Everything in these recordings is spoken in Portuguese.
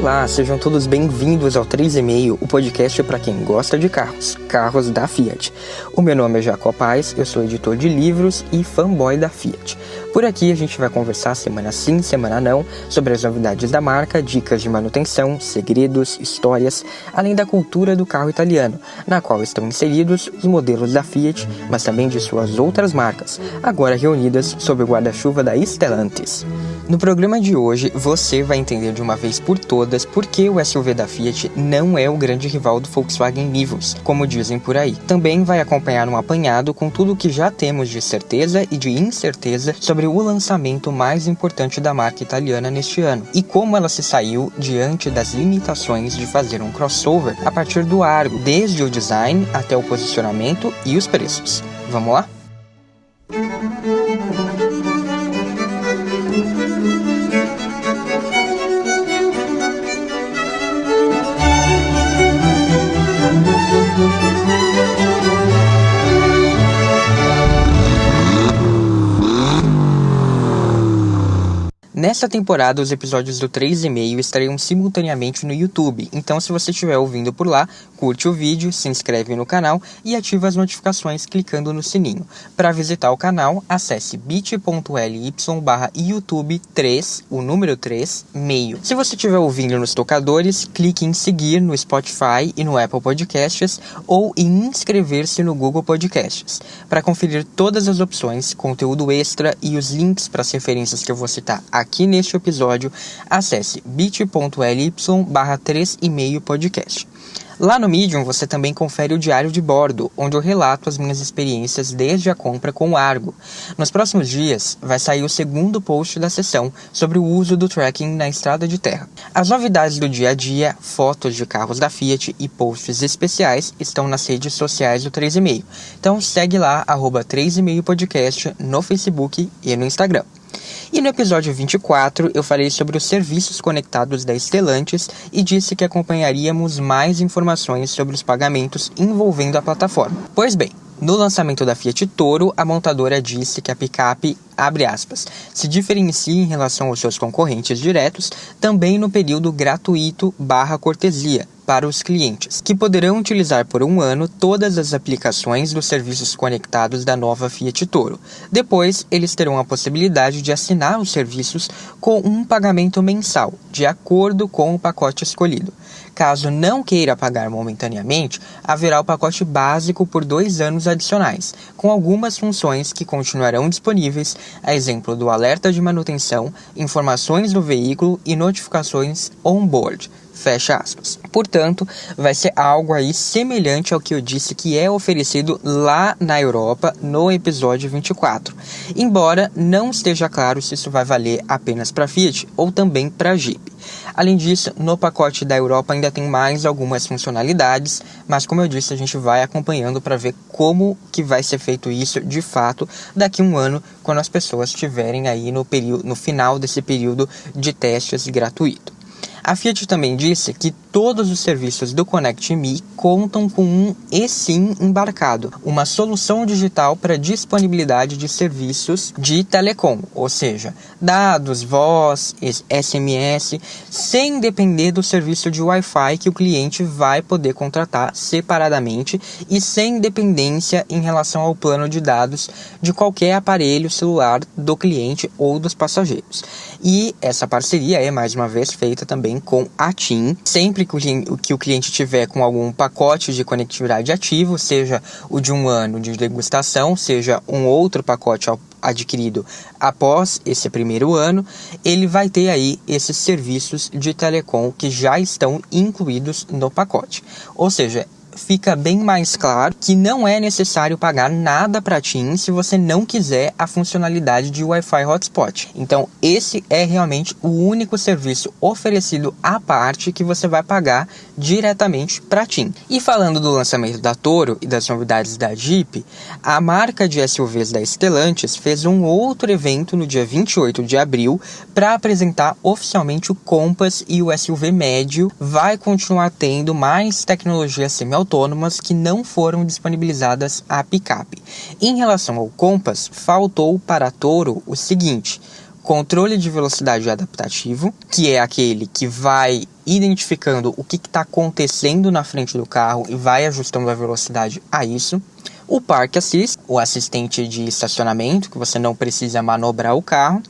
Olá, sejam todos bem-vindos ao 3,5, o podcast para quem gosta de carros da Fiat. O meu nome é Jacob Paes, eu sou editor de livros e fanboy da Fiat. Por aqui a gente vai conversar semana sim, semana não, sobre as novidades da marca, dicas de manutenção, segredos, histórias, além da cultura do carro italiano, na qual estão inseridos os modelos da Fiat, mas também de suas outras marcas, agora reunidas sob o guarda-chuva da Stellantis. No programa de hoje, você vai entender de uma vez por todas por que o SUV da Fiat não é o grande rival do Volkswagen Nivus, como dizem por aí. Também vai acompanhar um apanhado com tudo o que já temos de certeza e de incerteza sobre o lançamento mais importante da marca italiana neste ano, e como ela se saiu diante das limitações de fazer um crossover a partir do Argo, desde o design até o posicionamento e os preços. Vamos lá? Nesta temporada, os episódios do 3,5 estarão simultaneamente no YouTube, então se você estiver ouvindo por lá, curte o vídeo, se inscreve no canal e ativa as notificações clicando no sininho. Para visitar o canal, acesse bit.ly/YouTube3, o número 3, meio. Se você estiver ouvindo nos tocadores, clique em seguir no Spotify e no Apple Podcasts ou em inscrever-se no Google Podcasts. Para conferir todas as opções, conteúdo extra e os links para as referências que eu vou citar aqui neste episódio, acesse bit.ly/3,5 podcast. Lá no Medium você também confere o diário de bordo, onde eu relato as minhas experiências desde a compra com o Argo. Nos próximos dias vai sair o segundo post da sessão sobre o uso do tracking na estrada de terra. As novidades do dia a dia, fotos de carros da Fiat e posts especiais estão nas redes sociais do 3,5. Então segue lá, @3,5podcast no Facebook e no Instagram. E no episódio 24 eu falei sobre os serviços conectados da Stellantis e disse que acompanharíamos mais informações sobre os pagamentos envolvendo a plataforma. Pois bem, no lançamento da Fiat Toro, a montadora disse que a picape, abre aspas, se diferencia em relação aos seus concorrentes diretos também no período gratuito/cortesia para os clientes, que poderão utilizar por um ano todas as aplicações dos serviços conectados da nova Fiat Toro. Depois, eles terão a possibilidade de assinar os serviços com um pagamento mensal, de acordo com o pacote escolhido. Caso não queira pagar momentaneamente, haverá o pacote básico por 2 anos adicionais, com algumas funções que continuarão disponíveis, a exemplo do alerta de manutenção, informações do veículo e notificações on-board. Fecha aspas. Portanto, vai ser algo aí semelhante ao que eu disse que é oferecido lá na Europa no episódio 24. Embora não esteja claro se isso vai valer apenas para Fiat ou também para Jeep. Além disso, no pacote da Europa ainda tem mais algumas funcionalidades, mas como eu disse, a gente vai acompanhando para ver como que vai ser feito isso de fato daqui a um ano, quando as pessoas estiverem aí no final desse período de testes gratuito. A Fiat também disse que todos os serviços do Connect Me contam com um eSIM embarcado, uma solução digital para disponibilidade de serviços de telecom, ou seja, dados, voz, SMS, sem depender do serviço de Wi-Fi que o cliente vai poder contratar separadamente e sem dependência em relação ao plano de dados de qualquer aparelho celular do cliente ou dos passageiros. E essa parceria é mais uma vez feita também com a TIM. Sempre que o cliente tiver com algum pacote de conectividade ativo, seja o de um ano de degustação, seja um outro pacote adquirido após esse primeiro ano, ele vai ter aí esses serviços de telecom que já estão incluídos no pacote. Ou seja, fica bem mais claro que não é necessário pagar nada para a TIM se você não quiser a funcionalidade de Wi-Fi Hotspot. Então, esse é realmente o único serviço oferecido à parte que você vai pagar diretamente para a TIM. E falando do lançamento da Toro e das novidades da Jeep, a marca de SUVs da Stellantis fez um outro evento no dia 28 de abril para apresentar oficialmente o Compass, e o SUV médio vai continuar tendo mais tecnologia semi-autônoma que não foram disponibilizadas à picape. Em relação ao Compass, faltou para a Toro o seguinte: controle de velocidade adaptativo, que é aquele que vai identificando o que está acontecendo na frente do carro e vai ajustando a velocidade a isso. O Park Assist, o assistente de estacionamento, que você não precisa manobrar o carro.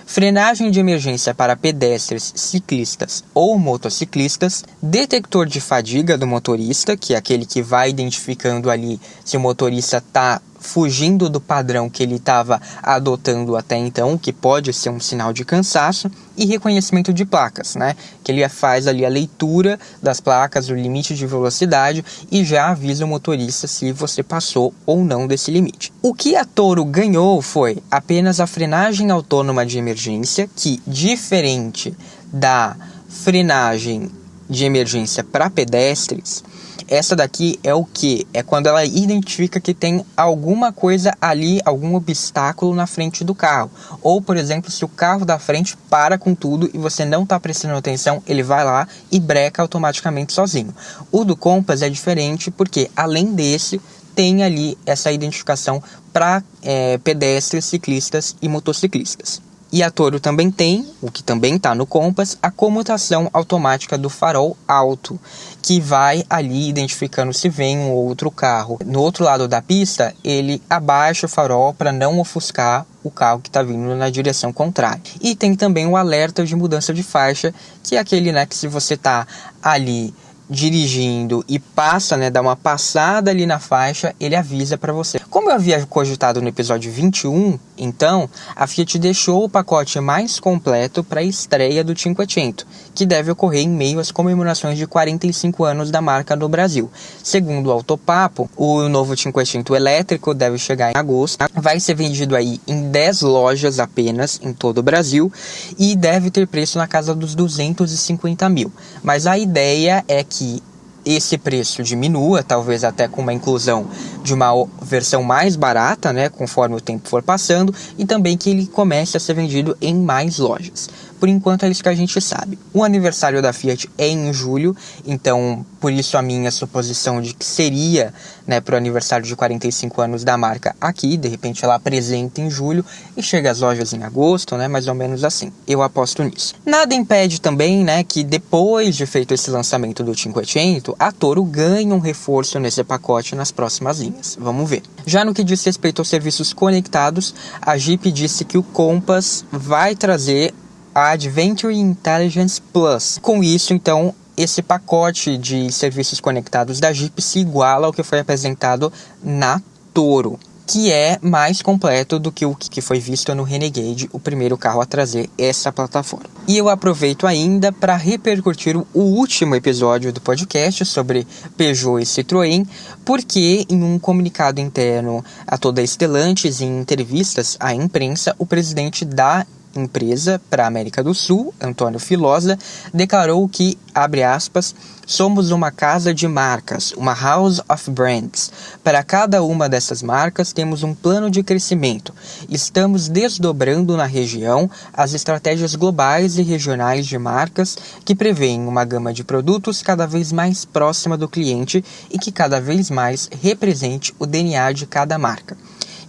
Frenagem de emergência para pedestres, ciclistas ou motociclistas. Detector de fadiga do motorista, que é aquele que vai identificando ali se o motorista está fugindo do padrão que ele estava adotando até então, que pode ser um sinal de cansaço. E reconhecimento de placas, né? Que ele faz ali a leitura das placas, o limite de velocidade e já avisa o motorista se você passou ou não desse limite. O que a Toro ganhou foi apenas a frenagem autônoma de emergência, que, diferente da frenagem de emergência para pedestres, essa daqui é o que? É quando ela identifica que tem alguma coisa ali, algum obstáculo na frente do carro. Ou, por exemplo, se o carro da frente para com tudo e você não está prestando atenção, ele vai lá e breca automaticamente sozinho. O do Compass é diferente porque, além desse, tem ali essa identificação para pedestres, ciclistas e motociclistas. E a Toro também tem, o que também está no Compass, a comutação automática do farol alto, que vai ali identificando se vem um outro carro. No outro lado da pista, ele abaixa o farol para não ofuscar o carro que está vindo na direção contrária. E tem também o alerta de mudança de faixa, que é aquele, né, que se você está ali dirigindo e passa, né, dá uma passada ali na faixa, ele avisa para você. Como eu havia cogitado no episódio 21, então, a Fiat deixou o pacote mais completo para a estreia do Cinquecento, que deve ocorrer em meio às comemorações de 45 anos da marca no Brasil. Segundo o Autopapo, o novo Cinquecento elétrico deve chegar em agosto, vai ser vendido aí em 10 lojas apenas em todo o Brasil e deve ter preço na casa dos 250 mil. Mas a ideia é que esse preço diminua, talvez até com uma inclusão de uma versão mais barata, né, conforme o tempo for passando, e também que ele comece a ser vendido em mais lojas. Por enquanto é isso que a gente sabe. O aniversário da Fiat é em julho, então por isso a minha suposição de que seria, né, para o aniversário de 45 anos da marca aqui, de repente ela apresenta em julho e chega às lojas em agosto, né, mais ou menos assim. Eu aposto nisso. Nada impede também, né, que depois de feito esse lançamento do Cinquecento, a Toro ganhe um reforço nesse pacote nas próximas linhas. Vamos ver. Já no que diz respeito aos serviços conectados, a Jeep disse que o Compass vai trazer a Adventure Intelligence Plus. Com isso, então, esse pacote de serviços conectados da Jeep se iguala ao que foi apresentado na Toro, que é mais completo do que o que foi visto no Renegade, o primeiro carro a trazer essa plataforma. E eu aproveito ainda para repercutir o último episódio do podcast sobre Peugeot e Citroën, porque em um comunicado interno a toda a Stellantis e em entrevistas à imprensa, o presidente da empresa para a América do Sul, Antônio Filosa, declarou que, abre aspas, somos uma casa de marcas, uma house of brands. Para cada uma dessas marcas temos um plano de crescimento. Estamos desdobrando na região as estratégias globais e regionais de marcas que prevêem uma gama de produtos cada vez mais próxima do cliente e que cada vez mais represente o DNA de cada marca.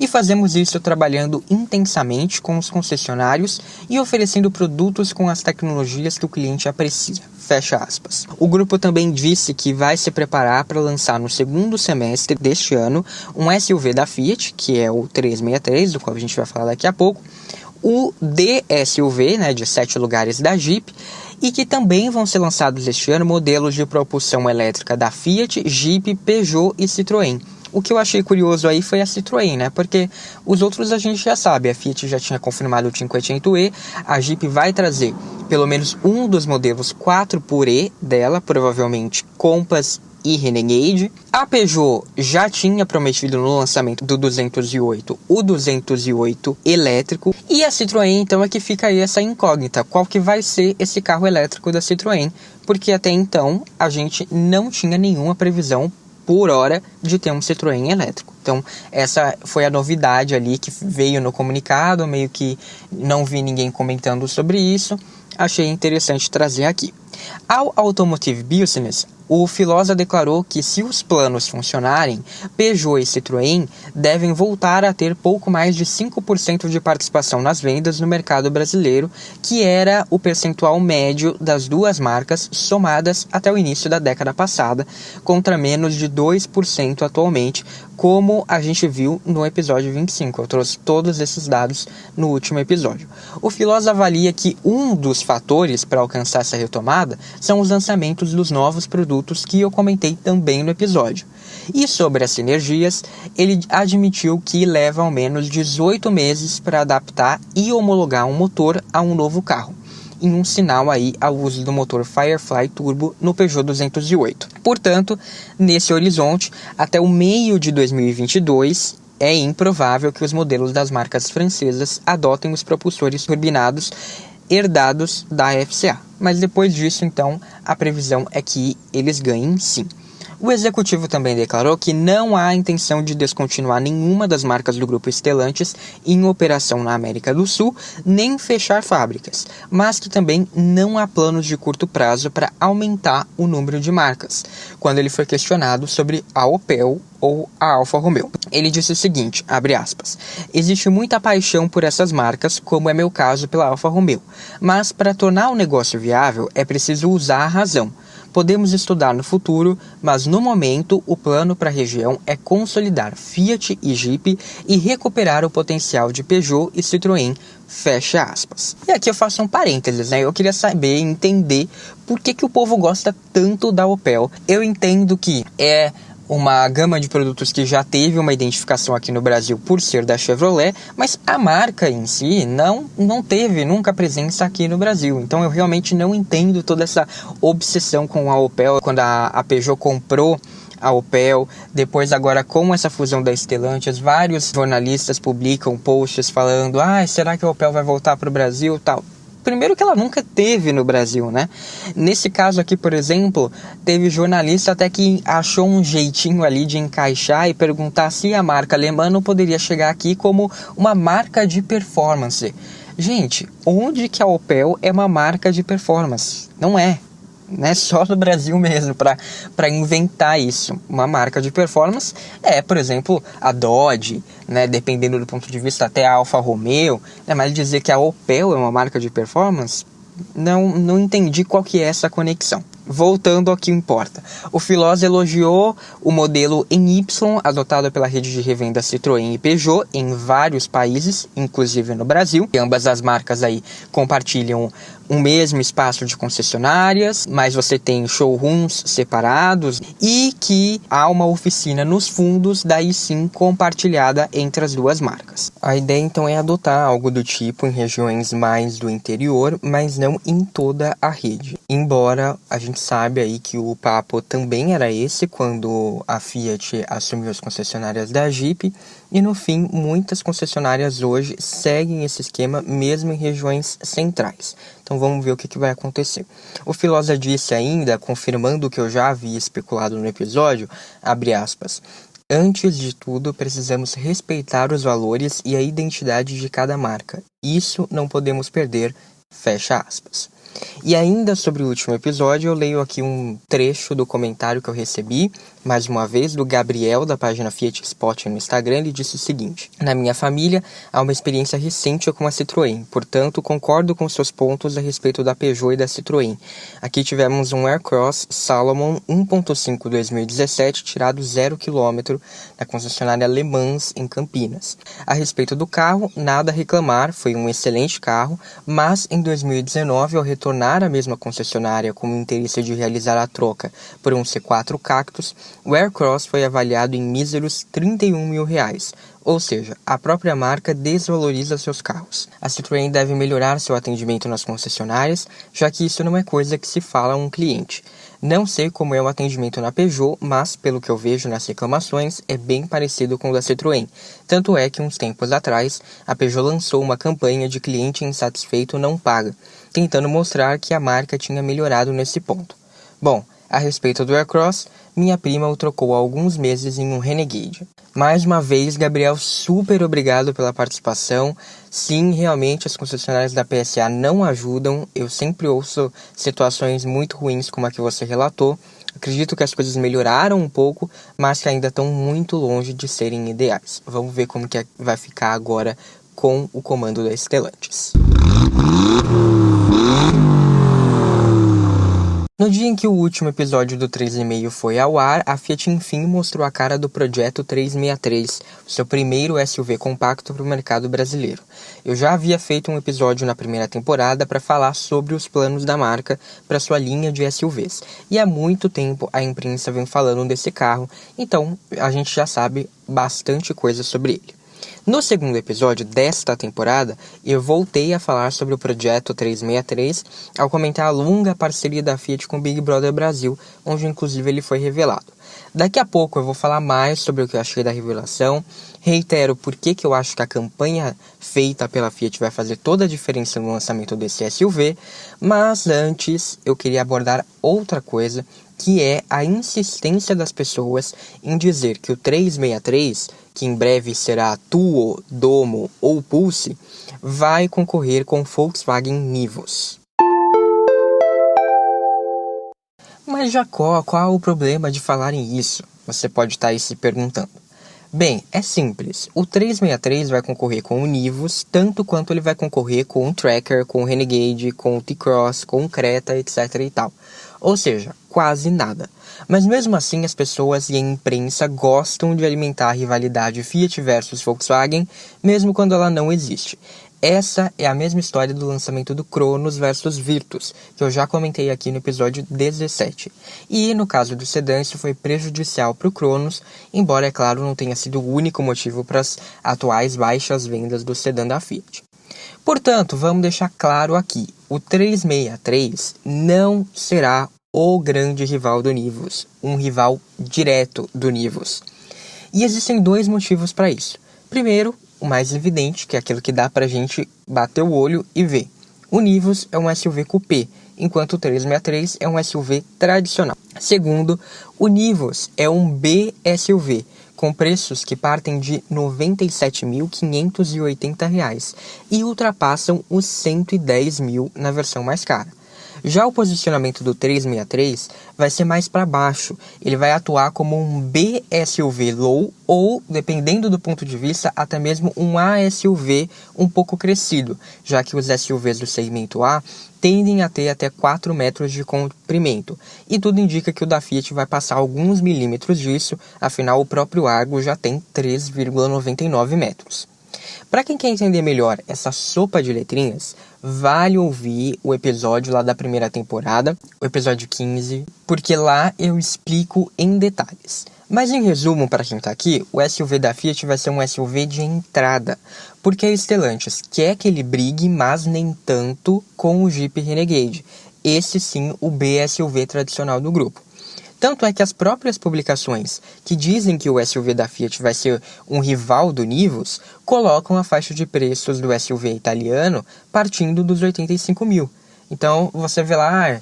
E fazemos isso trabalhando intensamente com os concessionários e oferecendo produtos com as tecnologias que o cliente aprecia. Fecha aspas. O grupo também disse que vai se preparar para lançar no segundo semestre deste ano um SUV da Fiat, que é o 363, do qual a gente vai falar daqui a pouco, o D-SUV, né, de 7 lugares da Jeep, e que também vão ser lançados este ano modelos de propulsão elétrica da Fiat, Jeep, Peugeot e Citroën. O que eu achei curioso aí foi a Citroën, né? Porque os outros a gente já sabe. A Fiat já tinha confirmado o Cinquecento-E. A Jeep vai trazer pelo menos um dos modelos 4 por E dela, provavelmente Compass e Renegade. A Peugeot já tinha prometido no lançamento do 208 o 208 elétrico. E a Citroën, então, é que fica aí essa incógnita. Qual que vai ser esse carro elétrico da Citroën? Porque até então a gente não tinha nenhuma previsão por hora de ter um Citroën elétrico. Então essa foi a novidade ali que veio no comunicado, meio que não vi ninguém comentando sobre isso, achei interessante trazer aqui. Ao Automotive Business, o Filosa declarou que se os planos funcionarem, Peugeot e Citroën devem voltar a ter pouco mais de 5% de participação nas vendas no mercado brasileiro, que era o percentual médio das duas marcas somadas até o início da década passada, contra menos de 2% atualmente, como a gente viu no episódio 25. Eu trouxe todos esses dados no último episódio. O Filosa avalia que um dos fatores para alcançar essa retomada são os lançamentos dos novos produtos que eu comentei também no episódio. E sobre as sinergias, ele admitiu que leva ao menos 18 meses para adaptar e homologar um motor a um novo carro, em um sinal aí ao uso do motor Firefly Turbo no Peugeot 208. Portanto, nesse horizonte, até o meio de 2022, é improvável que os modelos das marcas francesas adotem os propulsores turbinados herdados da FCA. Mas depois disso, então, a previsão é que eles ganhem sim. O executivo também declarou que não há intenção de descontinuar nenhuma das marcas do grupo Stellantis em operação na América do Sul, nem fechar fábricas, mas que também não há planos de curto prazo para aumentar o número de marcas, quando ele foi questionado sobre a Opel ou a Alfa Romeo. Ele disse o seguinte, abre aspas, existe muita paixão por essas marcas, como é meu caso pela Alfa Romeo, mas para tornar o negócio viável é preciso usar a razão. Podemos estudar no futuro, mas no momento o plano para a região é consolidar Fiat e Jeep e recuperar o potencial de Peugeot e Citroën, fecha aspas. E aqui eu faço um parênteses, né? Eu queria saber, entender por que o povo gosta tanto da Opel. Eu entendo que é uma gama de produtos que já teve uma identificação aqui no Brasil por ser da Chevrolet, mas a marca em si não teve nunca presença aqui no Brasil. Então eu realmente não entendo toda essa obsessão com a Opel. Quando a Peugeot comprou a Opel, depois agora com essa fusão da Stellantis, vários jornalistas publicam posts falando será que a Opel vai voltar para o Brasil e tal. Primeiro que ela nunca teve no Brasil, né? Nesse caso aqui, por exemplo, teve jornalista até que achou um jeitinho ali de encaixar e perguntar se a marca alemã não poderia chegar aqui como uma marca de performance. Gente, onde que a Opel é uma marca de performance? Não é. Né, só no Brasil mesmo, para inventar isso. Uma marca de performance é, por exemplo, a Dodge, né, dependendo do ponto de vista, até a Alfa Romeo, né, mas dizer que a Opel é uma marca de performance, não entendi qual que é essa conexão. Voltando ao que importa. O Filosa elogiou o modelo em Y adotado pela rede de revenda Citroën e Peugeot em vários países, inclusive no Brasil. E ambas as marcas aí compartilham um mesmo espaço de concessionárias, mas você tem showrooms separados e que há uma oficina nos fundos, daí sim compartilhada entre as duas marcas. A ideia então é adotar algo do tipo em regiões mais do interior, mas não em toda a rede. Embora a gente sabe aí que o papo também era esse quando a Fiat assumiu as concessionárias da Jeep, e no fim muitas concessionárias hoje seguem esse esquema mesmo em regiões centrais. Então vamos ver o que vai acontecer. O Filosa disse ainda, confirmando o que eu já havia especulado no episódio, abre aspas, antes de tudo precisamos respeitar os valores e a identidade de cada marca. Isso não podemos perder, fecha aspas. E ainda sobre o último episódio, eu leio aqui um trecho do comentário que eu recebi, mais uma vez, do Gabriel, da página Fiat Spot no Instagram. Ele disse o seguinte: na minha família, há uma experiência recente com a Citroën, portanto, concordo com seus pontos a respeito da Peugeot e da Citroën. Aqui tivemos um Aircross Salomon 1.5 2017, tirado 0 km na concessionária Le Mans, em Campinas. A respeito do carro, nada a reclamar, foi um excelente carro, mas em 2019, ao retornar à mesma concessionária com o interesse de realizar a troca por um C4 Cactus, o Aircross foi avaliado em míseros R$31 mil, ou seja, a própria marca desvaloriza seus carros. A Citroën deve melhorar seu atendimento nas concessionárias, já que isso não é coisa que se fala a um cliente. Não sei como é o atendimento na Peugeot, mas, pelo que eu vejo nas reclamações, é bem parecido com o da Citroën. Tanto é que, uns tempos atrás, a Peugeot lançou uma campanha de cliente insatisfeito não paga, tentando mostrar que a marca tinha melhorado nesse ponto. Bom, a respeito do Aircross, minha prima o trocou há alguns meses em um Renegade. Mais uma vez, Gabriel, super obrigado pela participação. Sim, realmente as concessionárias da PSA não ajudam. Eu sempre ouço situações muito ruins como a que você relatou. Acredito que as coisas melhoraram um pouco, mas que ainda estão muito longe de serem ideais. Vamos ver como que vai ficar agora com o comando da Stellantis. No dia em que o último episódio do 3,5 foi ao ar, a Fiat enfim mostrou a cara do projeto 363, o seu primeiro SUV compacto para o mercado brasileiro. Eu já havia feito um episódio na primeira temporada para falar sobre os planos da marca para sua linha de SUVs, e há muito tempo a imprensa vem falando desse carro, então a gente já sabe bastante coisa sobre ele. No segundo episódio desta temporada, eu voltei a falar sobre o projeto 363 ao comentar a longa parceria da Fiat com o Big Brother Brasil, onde inclusive ele foi revelado. Daqui a pouco eu vou falar mais sobre o que eu achei da revelação, reitero por que eu acho que a campanha feita pela Fiat vai fazer toda a diferença no lançamento desse SUV, mas antes eu queria abordar outra coisa, que é a insistência das pessoas em dizer que o 363, que em breve será Tuo, Domo ou Pulse, vai concorrer com o Volkswagen Nivus. Mas Jacó, qual o problema de falarem isso? Você pode estar aí se perguntando. Bem, é simples. O 363 vai concorrer com o Nivus, tanto quanto ele vai concorrer com o Tracker, com o Renegade, com o T-Cross, com o Creta, etc e tal. Ou seja, quase nada. Mas mesmo assim as pessoas e a imprensa gostam de alimentar a rivalidade Fiat versus Volkswagen, mesmo quando ela não existe. Essa é a mesma história do lançamento do Cronos versus Virtus, que eu já comentei aqui no episódio 17. E no caso do sedã, isso foi prejudicial para o Cronos, embora, é claro, não tenha sido o único motivo para as atuais baixas vendas do sedã da Fiat. Portanto, vamos deixar claro aqui, o 363 não será o grande rival do Nivus, um rival direto do Nivus. E existem dois motivos para isso. Primeiro, o mais evidente, que é aquilo que dá pra gente bater o olho e ver. O Nivus é um SUV coupé, enquanto o 363 é um SUV tradicional. Segundo, o Nivus é um B-SUV, com preços que partem de R$ 97.580 e ultrapassam os R$ 110 mil na versão mais cara. Já o posicionamento do 363 vai ser mais para baixo, ele vai atuar como um B-SUV low ou, dependendo do ponto de vista, até mesmo um A-SUV um pouco crescido, já que os SUVs do segmento A tendem a ter até 4 metros de comprimento, e tudo indica que o da Fiat vai passar alguns milímetros disso, afinal o próprio Argo já tem 3,99 metros. Para quem quer entender melhor essa sopa de letrinhas, vale ouvir o episódio lá da primeira temporada, o episódio 15, porque lá eu explico em detalhes. Mas em resumo, para quem está aqui, o SUV da Fiat vai ser um SUV de entrada, porque a Stellantis quer que ele brigue, mas nem tanto com o Jeep Renegade, esse sim o B-SUV tradicional do grupo. Tanto é que as próprias publicações que dizem que o SUV da Fiat vai ser um rival do Nivus, colocam a faixa de preços do SUV italiano partindo dos 85 mil. Então você vê lá,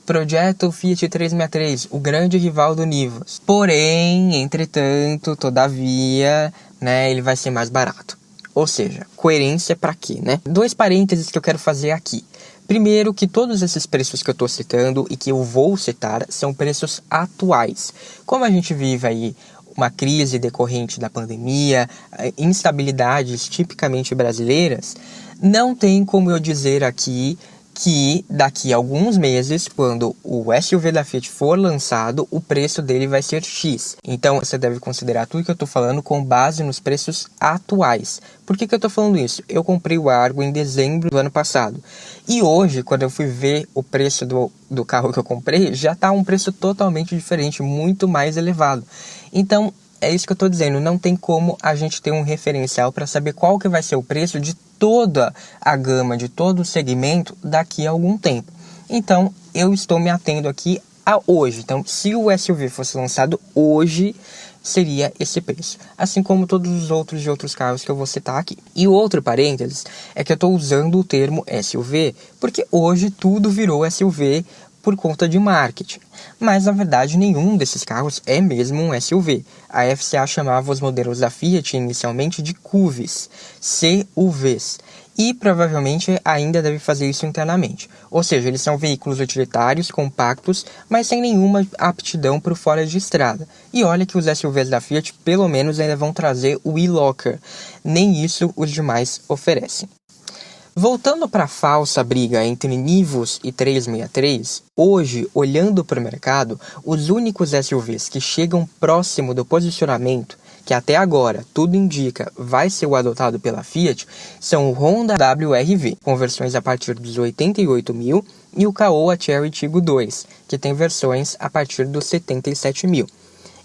projeto Fiat 363, o grande rival do Nivus. Porém, entretanto, todavia, ele vai ser mais barato. Ou seja, coerência para quê, né? 2 parênteses que eu quero fazer aqui. Primeiro, que todos esses preços que eu estou citando e que eu vou citar são preços atuais. Como a gente vive aí uma crise decorrente da pandemia, instabilidades tipicamente brasileiras, não tem como eu dizer aqui que daqui a alguns meses, quando o SUV da Fiat for lançado, o preço dele vai ser X. Então você deve considerar tudo que eu estou falando com base nos preços atuais. Por que eu estou falando isso? Eu comprei o Argo em dezembro do ano passado. E hoje, quando eu fui ver o preço do carro que eu comprei, já está um preço totalmente diferente, muito mais elevado. Então, é isso que eu estou dizendo, não tem como a gente ter um referencial para saber qual que vai ser o preço de toda a gama, de todo o segmento daqui a algum tempo. Então, eu estou me atendo aqui a hoje. Então, se o SUV fosse lançado hoje, seria esse preço. Assim como todos os outros de outros carros que eu vou citar aqui. E o outro parênteses é que eu estou usando o termo SUV, porque hoje tudo virou SUV por conta de marketing. Mas, na verdade, nenhum desses carros é mesmo um SUV. A FCA chamava os modelos da Fiat inicialmente de CUVs, CUVs. e provavelmente ainda deve fazer isso internamente. Ou seja, eles são veículos utilitários, compactos, mas sem nenhuma aptidão para o fora de estrada. E olha que os SUVs da Fiat pelo menos ainda vão trazer o e-locker, nem isso os demais oferecem. Voltando para a falsa briga entre Nivus e 363, hoje, olhando para o mercado, os únicos SUVs que chegam próximo do posicionamento, que até agora tudo indica vai ser o adotado pela Fiat, são o Honda WR-V, com versões a partir dos 88 mil, e o Caoa Chery Tiggo 2, que tem versões a partir dos 77 mil.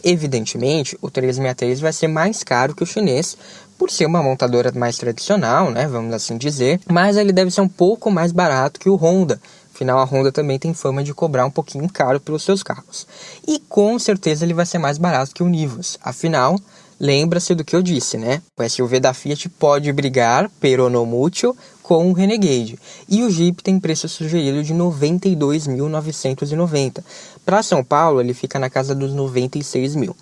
Evidentemente, o 363 vai ser mais caro que o chinês, por ser uma montadora mais tradicional, né, vamos assim dizer, mas ele deve ser um pouco mais barato que o Honda. Afinal, a Honda também tem fama de cobrar um pouquinho caro pelos seus carros. E com certeza ele vai ser mais barato que o Nivus. Afinal, lembra-se do que eu disse, né? O SUV da Fiat pode brigar, pero no mucho, com o Renegade. E o Jeep tem preço sugerido de R$ 92.990. Para São Paulo, ele fica na casa dos 96 mil.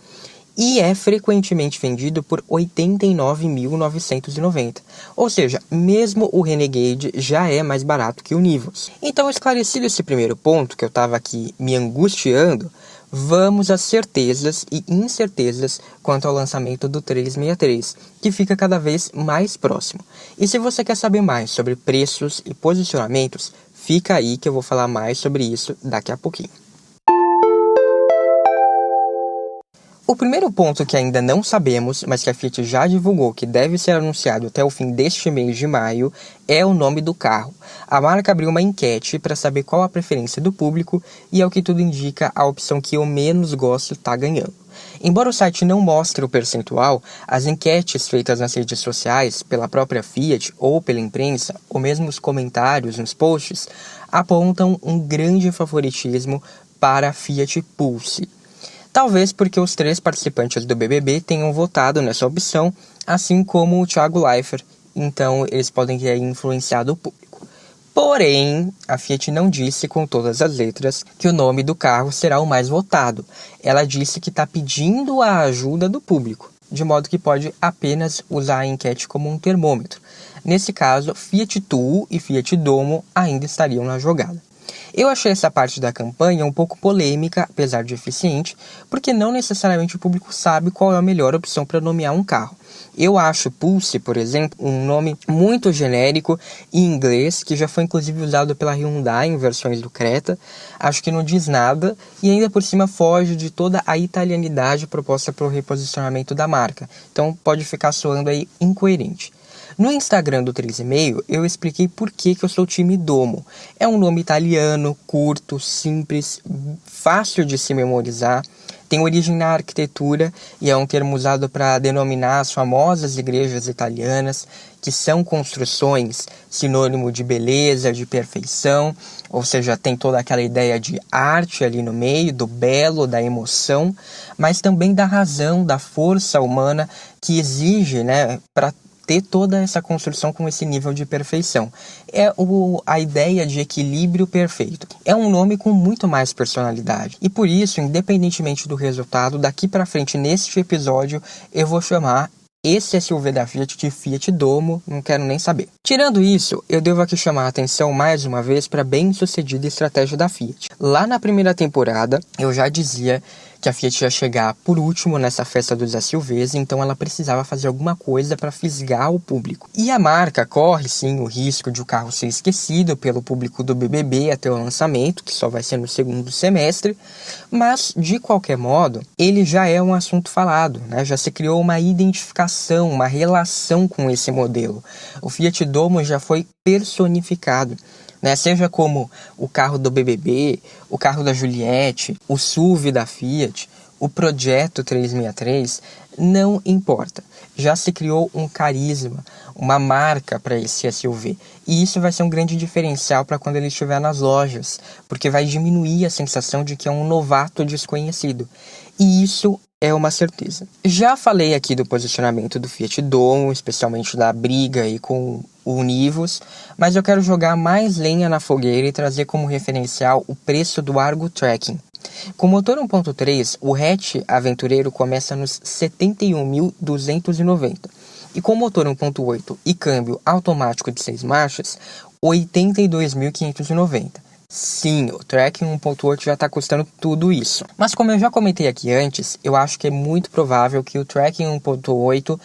E é frequentemente vendido por R$ 89.990. Ou seja, mesmo o Renegade já é mais barato que o Nivus. Então, esclarecido esse primeiro ponto, que eu estava aqui me angustiando, vamos às certezas e incertezas quanto ao lançamento do 363, que fica cada vez mais próximo. E se você quer saber mais sobre preços e posicionamentos, fica aí que eu vou falar mais sobre isso daqui a pouquinho. O primeiro ponto que ainda não sabemos, mas que a Fiat já divulgou que deve ser anunciado até o fim deste mês de maio, é o nome do carro. A marca abriu uma enquete para saber qual a preferência do público e, ao que tudo indica, a opção que eu menos gosto está ganhando. Embora o site não mostre o percentual, as enquetes feitas nas redes sociais, pela própria Fiat ou pela imprensa, ou mesmo os comentários nos posts, apontam um grande favoritismo para a Fiat Pulse. Talvez porque os 3 participantes do BBB tenham votado nessa opção, assim como o Thiago Leifert, então eles podem ter influenciado o público. Porém, a Fiat não disse com todas as letras que o nome do carro será o mais votado. Ela disse que está pedindo a ajuda do público, de modo que pode apenas usar a enquete como um termômetro. Nesse caso, Fiat Tuo e Fiat Domo ainda estariam na jogada. Eu achei essa parte da campanha um pouco polêmica, apesar de eficiente, porque não necessariamente o público sabe qual é a melhor opção para nomear um carro. Eu acho Pulse, por exemplo, um nome muito genérico em inglês, que já foi inclusive usado pela Hyundai em versões do Creta. Acho que não diz nada e ainda por cima foge de toda a italianidade proposta pelo reposicionamento da marca. Então pode ficar soando aí incoerente. No Instagram do 3,5, eu expliquei por que eu sou time Domo. É um nome italiano, curto, simples, fácil de se memorizar, tem origem na arquitetura e é um termo usado para denominar as famosas igrejas italianas, que são construções sinônimo de beleza, de perfeição, ou seja, tem toda aquela ideia de arte ali no meio, do belo, da emoção, mas também da razão, da força humana que exige, né, para ter toda essa construção com esse nível de perfeição. É a ideia de equilíbrio perfeito. É um nome com muito mais personalidade. E por isso, independentemente do resultado, daqui para frente neste episódio, eu vou chamar esse SUV da Fiat de Fiat Domo, não quero nem saber. Tirando isso, eu devo aqui chamar a atenção mais uma vez para a bem-sucedida estratégia da Fiat. Lá na primeira temporada, eu já dizia que a Fiat ia chegar por último nessa festa dos SUVs, então ela precisava fazer alguma coisa para fisgar o público. E a marca corre sim o risco de o carro ser esquecido pelo público do BBB até o lançamento, que só vai ser no segundo semestre, mas de qualquer modo, ele já é um assunto falado, né? Já se criou uma identificação, uma relação com esse modelo. O Fiat Domo já foi personificado. Né? Seja como o carro do BBB, o carro da Juliette, o SUV da Fiat, o Progetto 363, não importa. Já se criou um carisma, uma marca para esse SUV. E isso vai ser um grande diferencial para quando ele estiver nas lojas, porque vai diminuir a sensação de que é um novato desconhecido. E isso é uma certeza. Já falei aqui do posicionamento do Fiat Domo, especialmente da briga aí com o Nivus, mas eu quero jogar mais lenha na fogueira e trazer como referencial o preço do Argo Tracking. Com motor 1.3, o hatch aventureiro começa nos 71.290. E com motor 1.8 e câmbio automático de 6 marchas, R$ 82.590. Sim, o Track 1.8 já está custando tudo isso. Mas como eu já comentei aqui antes, eu acho que é muito provável que o Track 1.8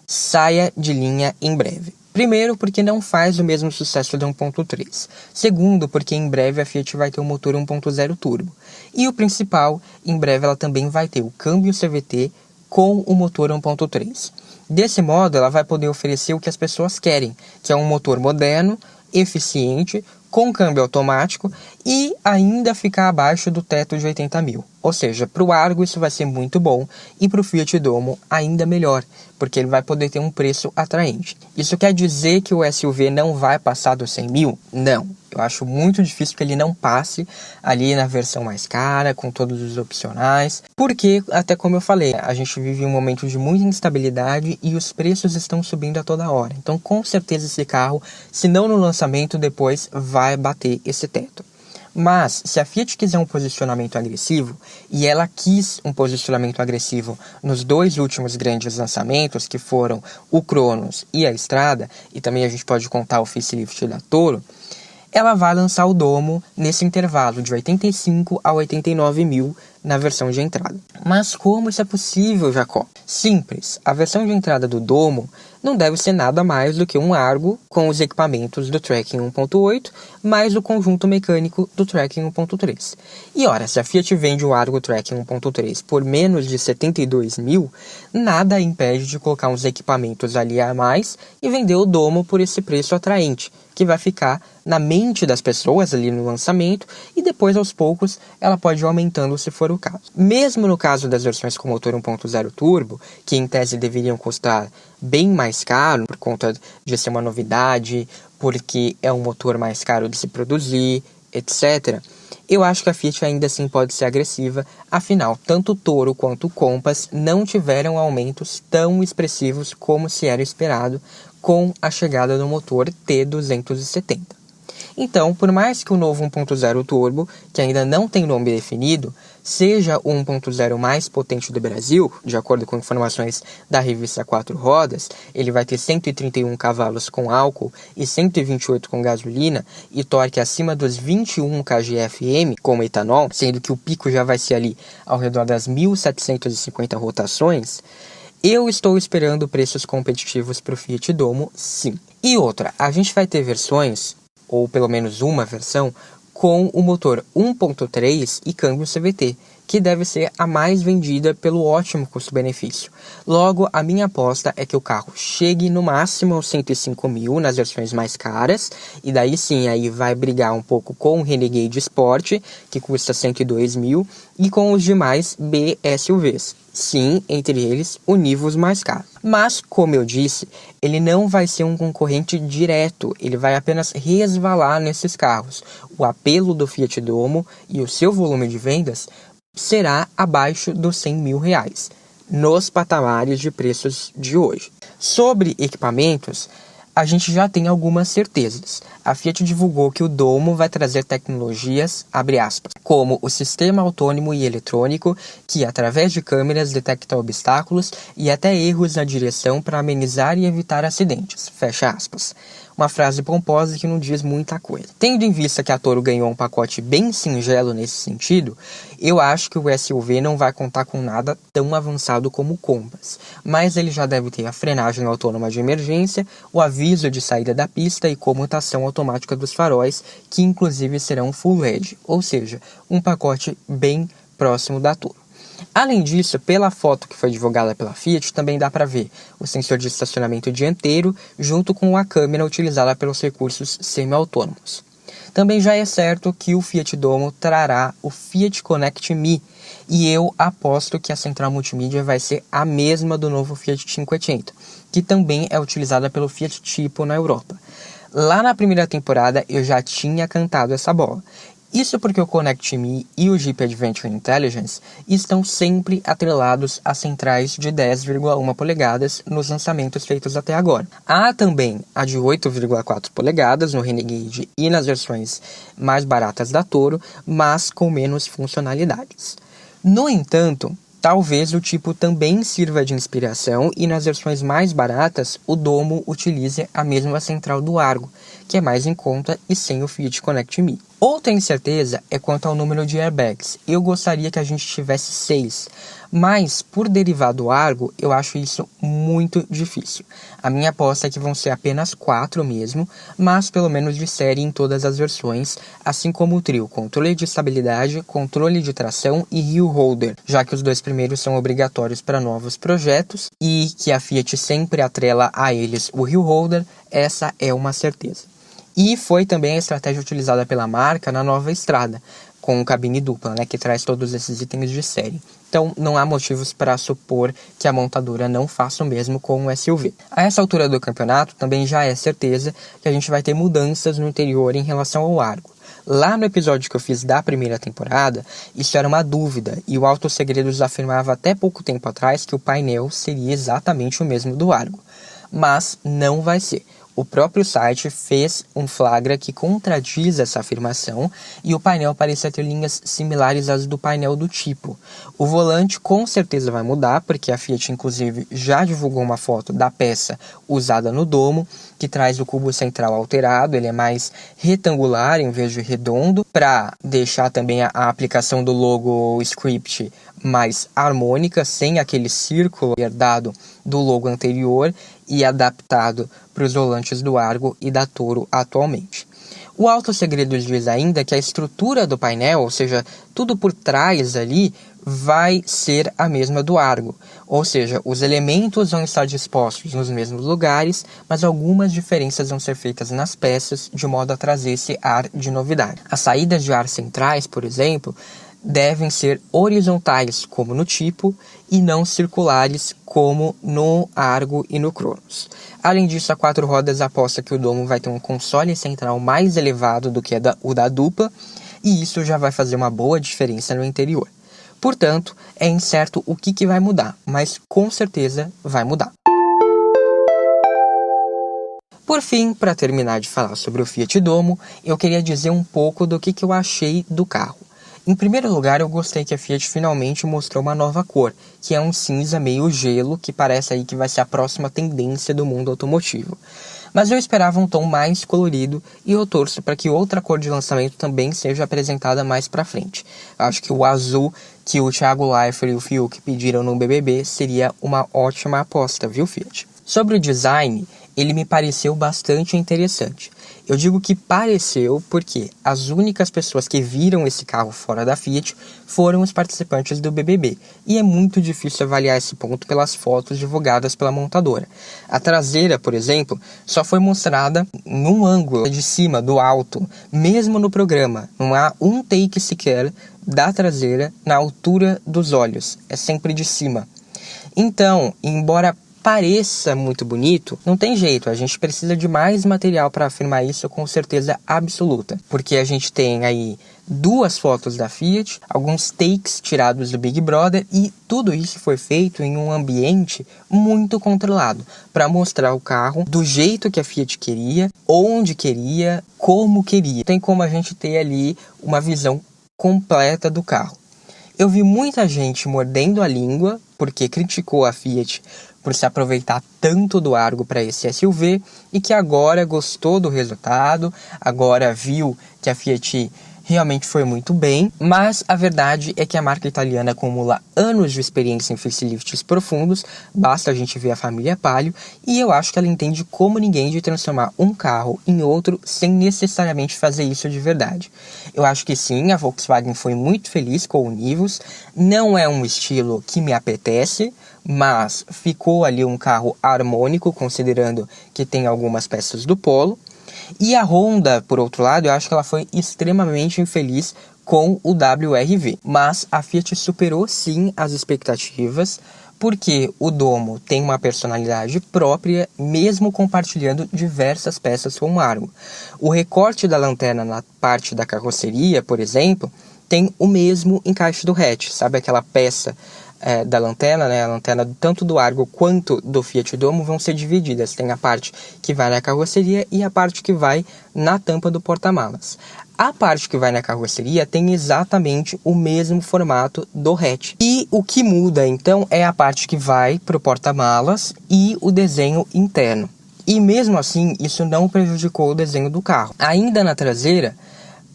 saia de linha em breve. Primeiro, porque não faz o mesmo sucesso do 1.3. Segundo, porque em breve a Fiat vai ter um motor 1.0 turbo. E o principal, em breve ela também vai ter o câmbio CVT com o motor 1.3. Desse modo, ela vai poder oferecer o que as pessoas querem, que é um motor moderno, eficiente, com câmbio automático e ainda ficar abaixo do teto de 80 mil. Ou seja, para o Argo isso vai ser muito bom e para o Fiat Domo ainda melhor, porque ele vai poder ter um preço atraente. Isso quer dizer que o SUV não vai passar dos 100 mil? Não. Eu acho muito difícil que ele não passe ali na versão mais cara, com todos os opcionais, porque, até como eu falei, a gente vive um momento de muita instabilidade e os preços estão subindo a toda hora. Então, com certeza esse carro, se não no lançamento, depois vai bater esse teto. Mas, se a Fiat quiser um posicionamento agressivo, e ela quis um posicionamento agressivo nos dois últimos grandes lançamentos, que foram o Cronos e a Strada, e também a gente pode contar o facelift da Toro, ela vai lançar o Domo nesse intervalo de 85 a 89 mil na versão de entrada. Mas como isso é possível, Jacó? Simples, a versão de entrada do Domo não deve ser nada mais do que um Argo com os equipamentos do Tracking 1.8 mais o conjunto mecânico do Tracking 1.3. E ora, se a Fiat vende o Argo Tracking 1.3 por menos de 72 mil, nada impede de colocar uns equipamentos ali a mais e vender o Domo por esse preço atraente, que vai ficar na mente das pessoas ali no lançamento e depois aos poucos ela pode ir aumentando se for o caso. Mesmo no caso das versões com motor 1.0 turbo, que em tese deveriam custar bem mais caro por conta de ser uma novidade, porque é um motor mais caro de se produzir, etc., eu acho que a Fiat ainda assim pode ser agressiva, afinal, tanto o Toro quanto o Compass não tiveram aumentos tão expressivos como se era esperado com a chegada do motor T270. Então, por mais que o novo 1.0 turbo, que ainda não tem nome definido, seja o 1.0 mais potente do Brasil, de acordo com informações da revista Quatro Rodas, ele vai ter 131 cavalos com álcool e 128 com gasolina e torque acima dos 21 kgfm com etanol, sendo que o pico já vai ser ali ao redor das 1.750 rotações, eu estou esperando preços competitivos para o Fiat Domo, sim. E outra, a gente vai ter versões, ou pelo menos uma versão, com o motor 1.3 e câmbio CVT, que deve ser a mais vendida pelo ótimo custo-benefício. Logo, a minha aposta é que o carro chegue no máximo aos 105 mil nas versões mais caras, e daí sim, aí vai brigar um pouco com o Renegade Sport, que custa 102 mil, e com os demais BSUVs. Sim, entre eles, o Nivus mais caro. Mas, como eu disse, ele não vai ser um concorrente direto, ele vai apenas resvalar nesses carros. O apelo do Fiat Domo e o seu volume de vendas será abaixo dos 100 mil reais, nos patamares de preços de hoje. Sobre equipamentos, a gente já tem algumas certezas. A Fiat divulgou que o Domo vai trazer tecnologias, abre aspas, como o sistema autônomo e eletrônico, que através de câmeras detecta obstáculos e até erros na direção para amenizar e evitar acidentes, fecha aspas. Uma frase pomposa que não diz muita coisa. Tendo em vista que a Toro ganhou um pacote bem singelo nesse sentido, eu acho que o SUV não vai contar com nada tão avançado como o Compass, mas ele já deve ter a frenagem autônoma de emergência, o aviso de saída da pista e comutação automática dos faróis, que inclusive serão full LED, ou seja, um pacote bem próximo da Toro. Além disso, pela foto que foi divulgada pela Fiat, também dá para ver o sensor de estacionamento dianteiro junto com a câmera utilizada pelos recursos semi-autônomos. Também já é certo que o Fiat Domo trará o Fiat Connect Me, e eu aposto que a central multimídia vai ser a mesma do novo Fiat 500, que também é utilizada pelo Fiat Tipo na Europa. Lá na primeira temporada eu já tinha cantado essa bola. Isso porque o Connect Me e o Jeep Adventure Intelligence estão sempre atrelados a centrais de 10,1 polegadas nos lançamentos feitos até agora. Há também a de 8,4 polegadas no Renegade e nas versões mais baratas da Toro, mas com menos funcionalidades. No entanto, Talvez o tipo também sirva de inspiração e nas versões mais baratas o domo utilize a mesma central do Argo, que é mais em conta e sem o Fiat Connect Me. Outra incerteza é quanto ao número de airbags. Eu gostaria que a gente tivesse 6, mas por derivar do Argo, eu acho isso muito difícil. A minha aposta é que vão ser apenas 4 mesmo, mas pelo menos de série em todas as versões, assim como o trio controle de estabilidade, controle de tração e Hill Holder, já que os 2 primeiros são obrigatórios para novos projetos e que a Fiat sempre atrela a eles o Hill Holder, essa é uma certeza. E foi também a estratégia utilizada pela marca na nova Strada, com cabine dupla, que traz todos esses itens de série. Então não há motivos para supor que a montadora não faça o mesmo com o SUV. A essa altura do campeonato também já é certeza que a gente vai ter mudanças no interior em relação ao Argo. Lá no episódio que eu fiz da primeira temporada, isso era uma dúvida, e o Auto Segredos afirmava até pouco tempo atrás que o painel seria exatamente o mesmo do Argo. Mas não vai ser. O próprio site fez um flagra que contradiz essa afirmação e o painel parecia ter linhas similares às do painel do tipo. O volante com certeza vai mudar, porque a Fiat inclusive já divulgou uma foto da peça usada no domo, que traz o cubo central alterado, ele é mais retangular em vez de redondo, para deixar também a aplicação do logo script mais harmônica, sem aquele círculo herdado do logo anterior e adaptado para os volantes do Argo e da Toro atualmente. O Auto Segredos diz ainda que a estrutura do painel, ou seja, tudo por trás ali, vai ser a mesma do Argo. Ou seja, os elementos vão estar dispostos nos mesmos lugares, mas algumas diferenças vão ser feitas nas peças, de modo a trazer esse ar de novidade. As saídas de ar centrais, por exemplo, devem ser horizontais, como no tipo, e não circulares, como no Argo e no Cronos. Além disso, a 4 rodas aposta que o domo vai ter um console central mais elevado do que o da dupla, e isso já vai fazer uma boa diferença no interior. Portanto, é incerto o que vai mudar, mas com certeza vai mudar. Por fim, para terminar de falar sobre o Fiat Domo, eu queria dizer um pouco do que eu achei do carro. Em primeiro lugar, eu gostei que a Fiat finalmente mostrou uma nova cor, que é um cinza meio gelo, que parece aí que vai ser a próxima tendência do mundo automotivo. Mas eu esperava um tom mais colorido e eu torço para que outra cor de lançamento também seja apresentada mais para frente. Acho que o azul que o Thiago Leifert e o Fiuk pediram no BBB seria uma ótima aposta, viu, Fiat? Sobre o design, ele me pareceu bastante interessante. Eu digo que pareceu porque as únicas pessoas que viram esse carro fora da Fiat foram os participantes do BBB, e é muito difícil avaliar esse ponto pelas fotos divulgadas pela montadora. A traseira, por exemplo, só foi mostrada num ângulo de cima, do alto, mesmo no programa. Não há um take sequer da traseira na altura dos olhos, é sempre de cima. Então, embora pareça muito bonito, não tem jeito, a gente precisa de mais material para afirmar isso com certeza absoluta, porque a gente tem aí 2 fotos da Fiat, alguns takes tirados do Big Brother, e tudo isso foi feito em um ambiente muito controlado, para mostrar o carro do jeito que a Fiat queria, onde queria, como queria. Tem como a gente ter ali uma visão completa do carro. Eu vi muita gente mordendo a língua porque criticou a Fiat por se aproveitar tanto do Argo para esse SUV e que agora gostou do resultado, agora viu que a Fiat realmente foi muito bem, mas a verdade é que a marca italiana acumula anos de experiência em facelifts profundos, basta a gente ver a família Palio, e eu acho que ela entende como ninguém de transformar um carro em outro sem necessariamente fazer isso de verdade. Eu acho que sim, a Volkswagen foi muito feliz com o Nivus, não é um estilo que me apetece, mas ficou ali um carro harmônico, considerando que tem algumas peças do Polo. E a Honda, por outro lado, eu acho que ela foi extremamente infeliz com o WRV. Mas a Fiat superou sim as expectativas, porque o Domo tem uma personalidade própria, mesmo compartilhando diversas peças com o Argo. O recorte da lanterna na parte da carroceria, por exemplo, tem o mesmo encaixe do hatch, sabe aquela peça da lanterna, A lanterna tanto do Argo quanto do Fiat Domo vão ser divididas. Tem a parte que vai na carroceria e a parte que vai na tampa do porta-malas. A parte que vai na carroceria tem exatamente o mesmo formato do hatch. E o que muda, então, é a parte que vai para o porta-malas e o desenho interno. E mesmo assim, isso não prejudicou o desenho do carro. Ainda na traseira,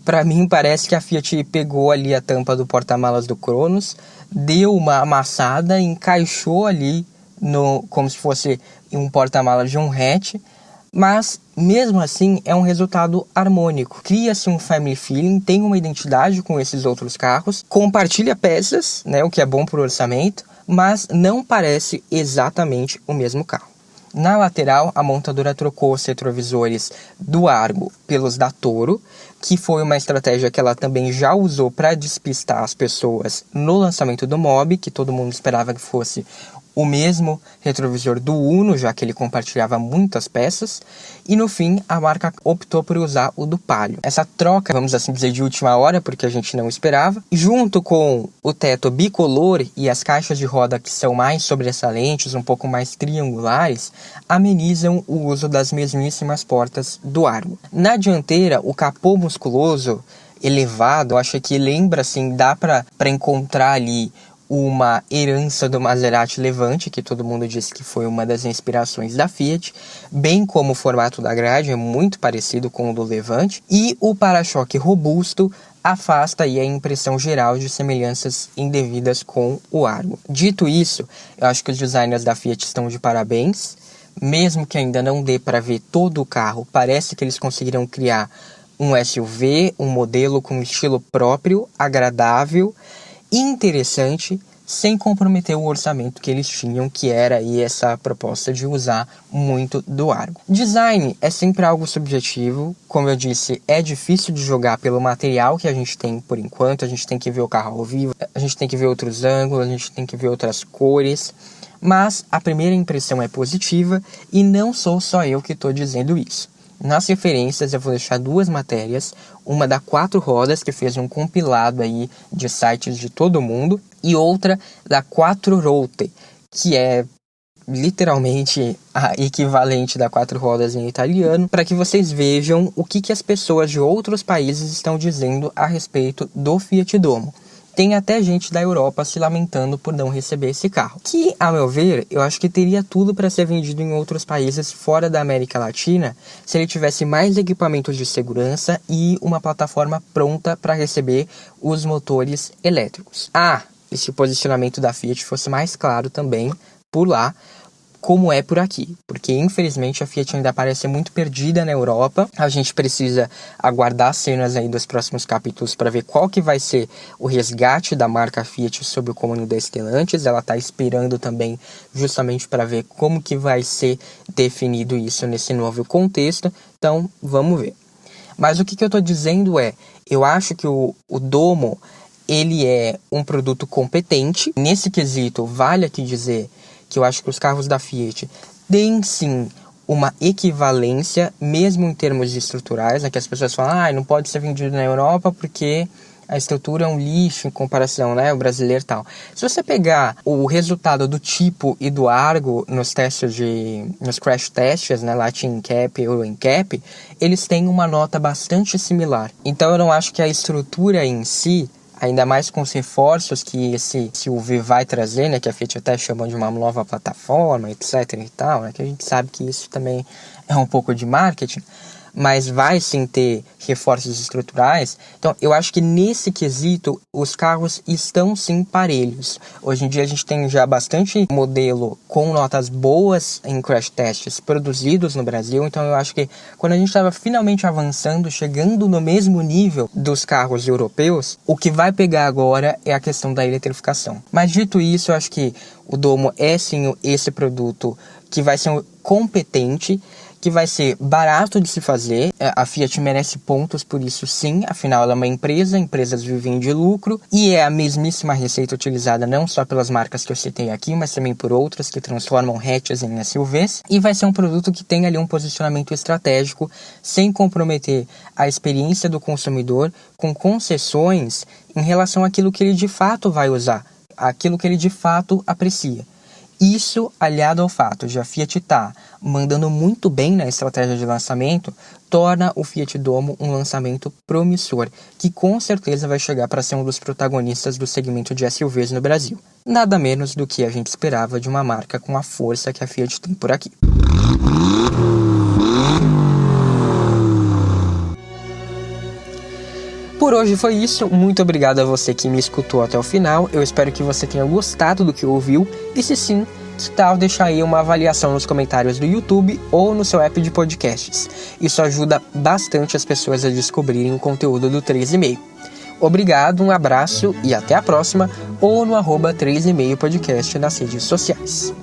para mim parece que a Fiat pegou ali a tampa do porta-malas do Cronos, deu uma amassada, encaixou ali como se fosse um porta-malas de um hatch, mas mesmo assim é um resultado harmônico. Cria-se um family feeling, tem uma identidade com esses outros carros, compartilha peças, né, o que é bom para o orçamento, mas não parece exatamente o mesmo carro. Na lateral, a montadora trocou os retrovisores do Argo pelos da Toro, que foi uma estratégia que ela também já usou para despistar as pessoas no lançamento do Mobi, que todo mundo esperava que fosse o mesmo retrovisor do Uno, já que ele compartilhava muitas peças, e no fim a marca optou por usar o do Palio. Essa troca, vamos assim dizer, de última hora, porque a gente não esperava, junto com o teto bicolor e as caixas de roda que são mais sobressalentes, um pouco mais triangulares, amenizam o uso das mesmíssimas portas do Argo. Na dianteira, o capô musculoso elevado, eu acho que lembra assim, dá para encontrar ali uma herança do Maserati Levante, que todo mundo disse que foi uma das inspirações da Fiat, bem como o formato da grade é muito parecido com o do Levante, e o para-choque robusto afasta aí a impressão geral de semelhanças indevidas com o Argo. Dito isso, eu acho que os designers da Fiat estão de parabéns, mesmo que ainda não dê para ver todo o carro, parece que eles conseguiram criar um SUV, um modelo com um estilo próprio, agradável, interessante, sem comprometer o orçamento que eles tinham, que era aí essa proposta de usar muito do Argo. Design é sempre algo subjetivo, como eu disse, é difícil de jogar pelo material que a gente tem por enquanto, a gente tem que ver o carro ao vivo, a gente tem que ver outros ângulos, a gente tem que ver outras cores, mas a primeira impressão é positiva e não sou só eu que estou dizendo isso. Nas referências eu vou deixar duas matérias, uma da Quatro Rodas, que fez um compilado aí de sites de todo mundo, e outra da Quattro Ruote, que é literalmente a equivalente da Quatro Rodas em italiano, para que vocês vejam o que as pessoas de outros países estão dizendo a respeito do Fiat Domo. Tem até gente da Europa se lamentando por não receber esse carro. Que, a meu ver, eu acho que teria tudo para ser vendido em outros países fora da América Latina se ele tivesse mais equipamentos de segurança e uma plataforma pronta para receber os motores elétricos. E se o posicionamento da Fiat fosse mais claro também por lá, como é por aqui, porque infelizmente a Fiat ainda parece muito perdida na Europa. A gente precisa aguardar cenas aí dos próximos capítulos para ver qual que vai ser o resgate da marca Fiat sob o comando da Stellantis. Ela está esperando também justamente para ver como que vai ser definido isso nesse novo contexto, então vamos ver. Mas o que eu estou dizendo eu acho que o Domo, ele é um produto competente. Nesse quesito, vale aqui dizer que eu acho que os carros da Fiat têm sim uma equivalência, mesmo em termos estruturais, né, que as pessoas falam, não pode ser vendido na Europa porque a estrutura é um lixo em comparação, né, o brasileiro e tal. Se você pegar o resultado do tipo e do Argo nos crash tests, né, Latin NCAP e Euro NCAP, eles têm uma nota bastante similar. Então eu não acho que a estrutura em si, ainda mais com os reforços que esse SUV vai trazer, né, que a Fiat até chama de uma nova plataforma, etc e tal, né, que a gente sabe que isso também é um pouco de marketing, mas vai sim ter reforços estruturais. Então eu acho que nesse quesito os carros estão sim parelhos. Hoje em dia a gente tem já bastante modelo com notas boas em crash tests produzidos no Brasil, então eu acho que quando a gente estava finalmente avançando, chegando no mesmo nível dos carros europeus, o que vai pegar agora é a questão da eletrificação. Mas dito isso, eu acho que o Domo é sim esse produto que vai ser competente, que vai ser barato de se fazer. A Fiat merece pontos por isso sim, afinal ela é uma empresa, empresas vivem de lucro, e é a mesmíssima receita utilizada não só pelas marcas que eu citei aqui, mas também por outras que transformam hatches em SUVs, e vai ser um produto que tem ali um posicionamento estratégico, sem comprometer a experiência do consumidor, com concessões em relação àquilo que ele de fato vai usar, aquilo que ele de fato aprecia. Isso, aliado ao fato de a Fiat estar mandando muito bem na estratégia de lançamento, torna o Fiat Domo um lançamento promissor, que com certeza vai chegar para ser um dos protagonistas do segmento de SUVs no Brasil. Nada menos do que a gente esperava de uma marca com a força que a Fiat tem por aqui. Por hoje foi isso, muito obrigado a você que me escutou até o final, eu espero que você tenha gostado do que ouviu, e se sim, que tal deixar aí uma avaliação nos comentários do YouTube ou no seu app de podcasts. Isso ajuda bastante as pessoas a descobrirem o conteúdo do 3,5. Obrigado, um abraço e até a próxima, ou no @3,5podcast nas redes sociais.